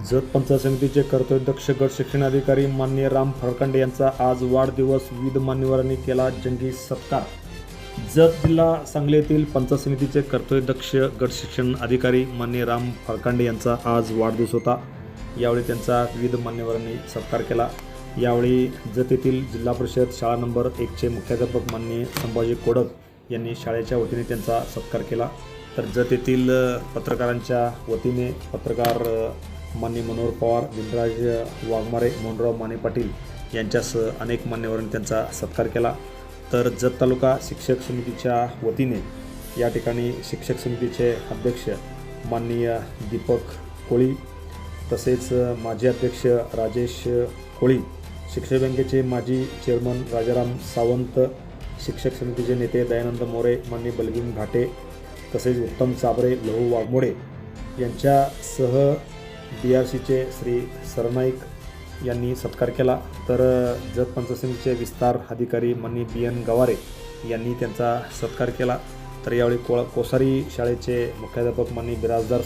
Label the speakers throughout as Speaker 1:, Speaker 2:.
Speaker 1: जत पंचायत समितीचे कर्तव्यदक्ष गट शिक्षणाधिकारी माननीय राम फरकांडे यांचा आज वाढदिवस. विविध मान्यवरांनी केला जंगी सत्कार. जत जिल्हा सांगली येथील पंचायत समितीचे कर्तव्यदक्ष गट शिक्षण अधिकारी माननीय राम फरकांडे यांचा आज वाढदिवस होता. यावेळी त्यांचा विविध मान्यवरांनी सत्कार केला. यावेळी जत येथील जिल्हा परिषद शाळा नंबर 1चे मुख्याध्यापक माननीय संभाजी कोडक यांनी शाळेच्या वतीने त्यांचा सत्कार केला. तर जत येथील पत्रकारांच्या वतीने पत्रकार माननीय मनोहर पवार, दिनराज वाघमारे, मोहनराव माने पाटील यांच्यासह अनेक मान्यवरांनी त्यांचा सत्कार केला. तर जत तालुका शिक्षक समितीच्या वतीने या ठिकाणी शिक्षक समितीचे अध्यक्ष माननीय दीपक कोळी, तसेच माजी अध्यक्ष राजेश कोळी, शिक्षक बँकेचे माजी चेअरमन राजाराम सावंत, शिक्षक समितीचे नेते दयानंद मोरे, माननीय बलवीन घाटे, तसेच उत्तम चाबरे, लहू वाघमोडे यांच्यासह DRCचे श्री सरनाईक यांनी सत्कार केला. तर जत पंचायत समितीचे विस्तार अधिकारी माननीय BN गवारे यांनी त्यांचा सत्कार केला. तर यावेळी कोसारी शाळेचे मुख्याध्यापक माननीय बिराजदार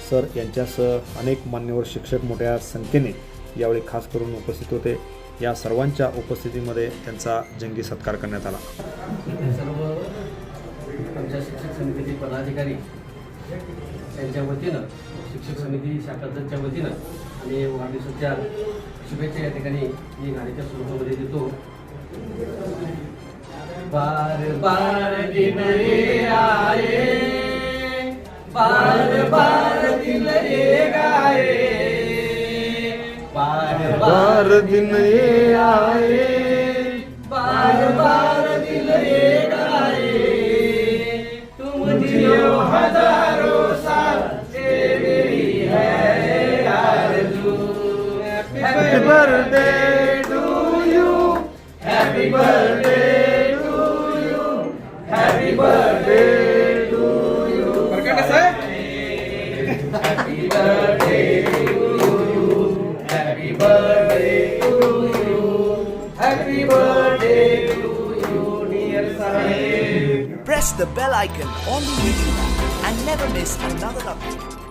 Speaker 1: सर यांच्यासह अनेक मान्यवर शिक्षक मोठ्या संख्येने यावेळी खास करून उपस्थित होते. या सर्वांच्या उपस्थितीमध्ये त्यांचा जंगी सत्कार करण्यात आला.
Speaker 2: सर्व आमच्या शिक्षक समितीचे पदाधिकारी त्यांच्या वतीनं, शिक्षक समिती शाखा जतच्या वतीनं आणि वाढदिवसाच्या शुभेच्छा या ठिकाणी मी गाण्याच्या स्वरूपामध्ये देतो. बार बार दिन ये आए, बार बार दिन ये गाए, बार बार दिन ये आए, बार बार दिन ये गाए, तुम जियो हजारों साल, ये मेरी है आरज़ू. Happy birthday to you, happy birthday to you, happy birthday to you. Happy birthday to you, happy birthday to you, happy birthday to you dear साहेब.
Speaker 3: Press the bell icon on the YouTube app and never miss another update.